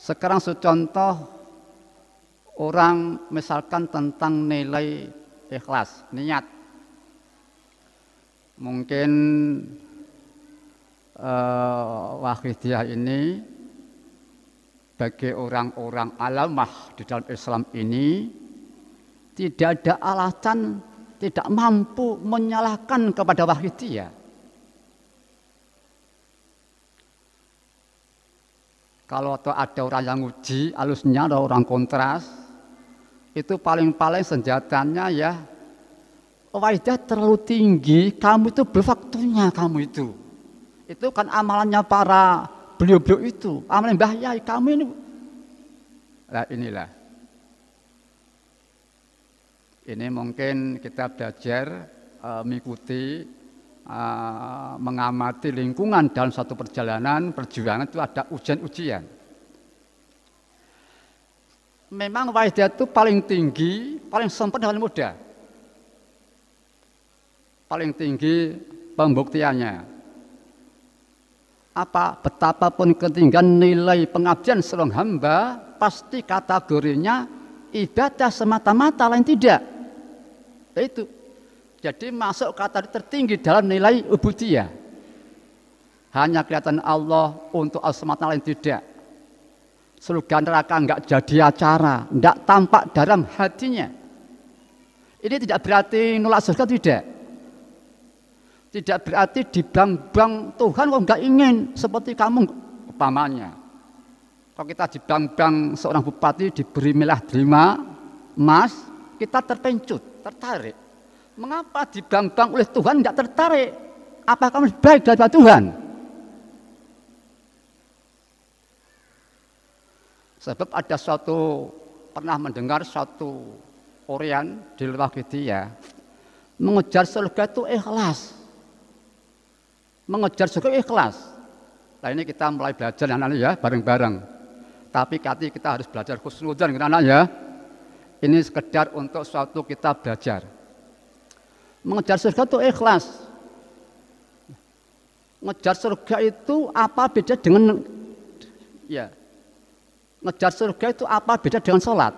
Sekarang contoh orang misalkan tentang nilai ikhlas, niat. Mungkin Wahidiyah ini bagi orang-orang alamah di dalam Islam ini tidak ada alasan tidak mampu menyalahkan kepada Wahidiyah. Kalau ada orang yang uji, alusnya ada orang kontras, itu paling-paling senjatanya ya, Wahidiyah terlalu tinggi, kamu itu belum waktunya kamu itu. Itu kan amalannya para beliau-beliau itu, amalan Mbah Yai, kamu ini. Nah inilah. Ini mungkin kita belajar mengikuti, mengamati lingkungan dalam satu perjalanan perjuangan itu ada ujian-ujian. Memang Wahidiyah itu paling tinggi, paling sempurna, paling mudah. Paling tinggi pembuktiannya. Apa? Betapapun ketinggian nilai pengabdian seorang hamba, pasti kategorinya ibadah semata-mata, lain tidak. Itu. Jadi masuk kata tertinggi dalam nilai ubudiyah. Hanya kelihatan Allah untuk semata lain tidak. Surga neraka enggak jadi acara, enggak tampak dalam hatinya. Ini tidak berarti nolak surga, tidak. Tidak berarti di bank-bank Tuhan kok enggak ingin seperti kamu umpamanya. Kalau kita di bank-bank seorang bupati diberi milah terima emas, kita terpencut, tertarik. Mengapa di bank-bank oleh Tuhan tidak tertarik? Apa kamu lebih baik daripada Tuhan? Sebab ada pernah mendengar suatu Orian di Wahidiyah mengejar surga itu ikhlas. Mengejar surga ikhlas. Nah ini kita mulai belajar anak-anak ya, bareng-bareng. Tapi kita harus belajar husnudzon anak-anak ya. Ini sekedar untuk suatu kita belajar. Mengejar surga itu ikhlas. Mengejar surga itu apa beda dengan ya? Ngejar surga itu apa beda dengan sholat?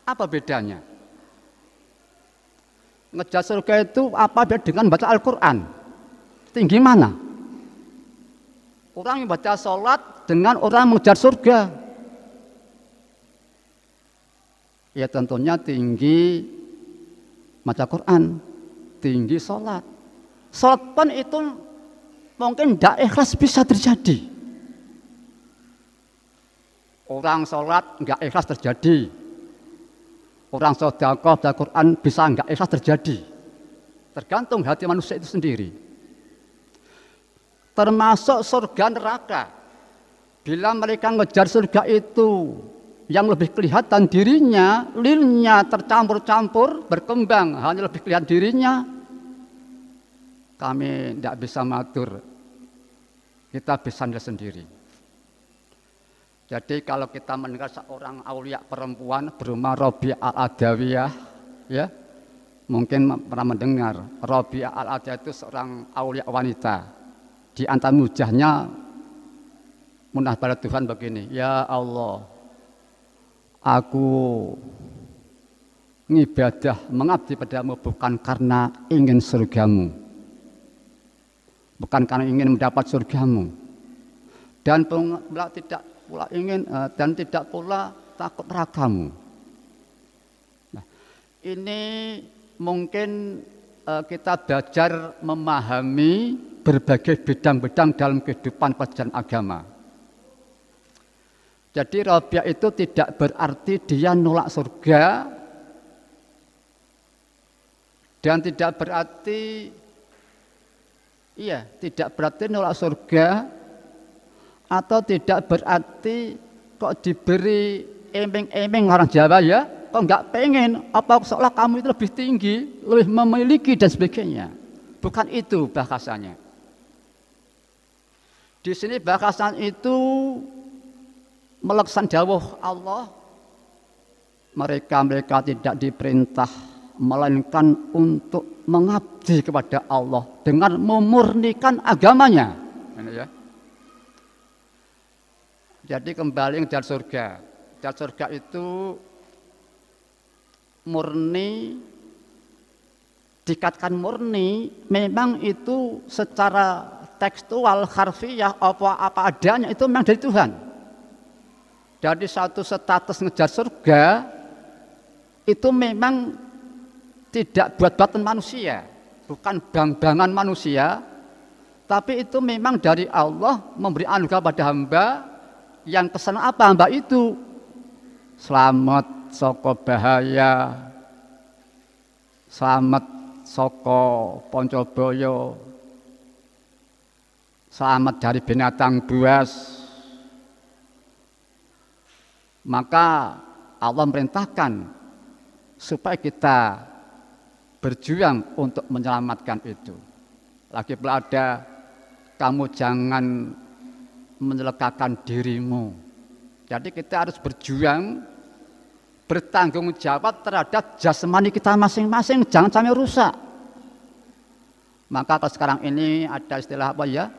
Apa bedanya? Ngejar surga itu apa beda dengan baca Al-Quran? Tinggi mana? Orang yang baca sholat dengan orang yang mengejar surga. Ya tentunya tinggi baca Quran, tinggi sholat. Sholat pun itu mungkin tidak ikhlas bisa terjadi. Orang sholat enggak ikhlas terjadi. Orang sedekah baca Quran bisa enggak ikhlas terjadi. Tergantung hati manusia itu sendiri. Termasuk surga neraka. Bila mereka ngejar surga itu yang lebih kelihatan dirinya, lilnya tercampur-campur, berkembang, hanya lebih kelihatan dirinya, kami tidak bisa matur. Kita bisa sendiri. Jadi kalau kita mendengar seorang aulia perempuan bernama Rabi'ah Al-Adawiyah, ya, mungkin pernah mendengar. Rabi'ah Al-Adawiyah itu seorang aulia wanita. Di antara mujahnya munah pada Tuhan begini, ya Allah, aku ngibadah mengabdi padamu bukan karena ingin surgamu, bukan karena ingin mendapat surgamu, dan tidak pula ingin dan tidak pula takut nerakamu. Nah, ini mungkin kita belajar memahami berbagai bidang-bidang dalam kehidupan perjalanan agama. Jadi Rabi'ah itu tidak berarti dia nolak surga dan tidak berarti tidak berarti nolak surga atau tidak berarti kok diberi emeng-emeng orang Jawa ya, kok nggak pengen apa seolah kamu itu lebih tinggi, lebih memiliki dan sebagainya. Bukan itu bahasanya. Di sini bahasan itu melaksan dawuh Allah, mereka tidak diperintah melainkan untuk mengabdi kepada Allah dengan memurnikan agamanya. Jadi kembali ke surga. Jalan surga itu murni, dikatakan murni, memang itu secara tekstual, harfiah, apa adanya itu memang dari Tuhan. Jadi satu status ngejar surga itu memang tidak buat-buatan manusia, bukan bang-bangan manusia, tapi itu memang dari Allah memberi anugerah pada hamba yang kesan apa hamba itu? Selamat saka bahaya, selamat saka pancabaya, selamat dari binatang buas. Maka Allah merintahkan supaya kita berjuang untuk menyelamatkan itu. Lagi pula ada, kamu jangan menyelekakan dirimu. Jadi kita harus berjuang, bertanggung jawab terhadap jasmani kita masing-masing, jangan sampai rusak. Maka kalau sekarang ini ada istilah apa ya?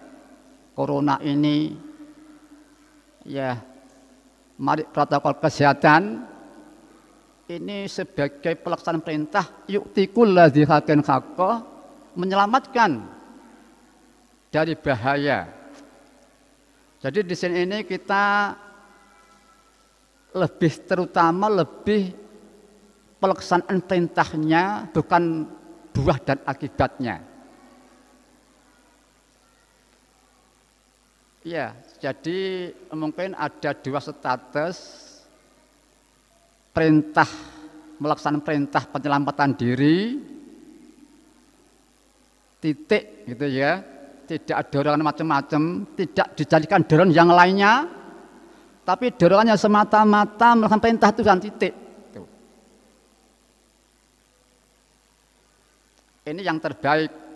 Corona ini, ya, mari protokol kesehatan ini sebagai pelaksanaan perintah yu'tikul ladzi haqqan haqqah, menyelamatkan dari bahaya. Jadi di sini ini kita lebih terutama lebih pelaksanaan perintahnya, bukan buah dan akibatnya. Ya, jadi mungkin ada dua status, perintah, melaksanakan perintah penyelamatan diri, titik gitu ya, tidak dorongan macam-macam, tidak dijadikan dorongan yang lainnya, tapi dorongannya semata-mata melaksanakan perintah Tuhan, titik. Ini yang terbaik.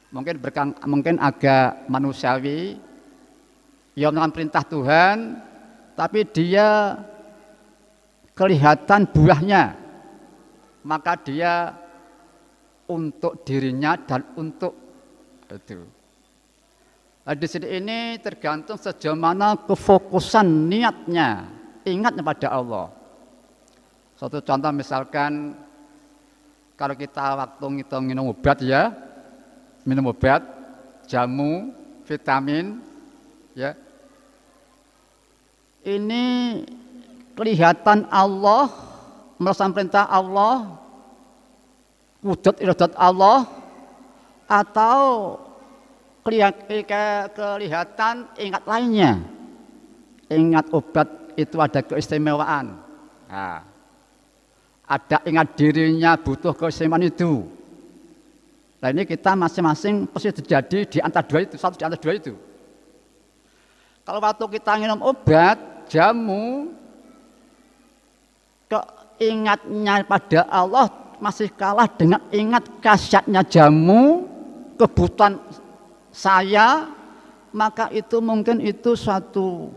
Mungkin agak manusiawi, ya melakukan perintah Tuhan, tapi dia kelihatan buahnya, maka dia untuk dirinya dan untuk itu. Nah, di sini ini tergantung sejauh mana kefokusan niatnya, ingatnya pada Allah. Suatu contoh misalkan kalau kita waktu minum obat ya, minum obat, jamu, vitamin, ya. Ini kelihatan Allah, melaksanakan perintah Allah, wujud iradat Allah, atau kelihatan ingat lainnya. Ingat obat itu ada keistimewaan. Nah, ada ingat dirinya butuh keistimewaan itu. Nah ini kita masing-masing pasti terjadi di antara dua itu, satu di antara dua itu. Kalau waktu kita minum obat, jamu, keingatnya pada Allah masih kalah dengan ingat khasiatnya jamu, kebutuhan saya, maka itu mungkin itu suatu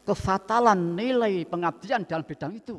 kefatalan nilai pengabdian dalam bidang itu.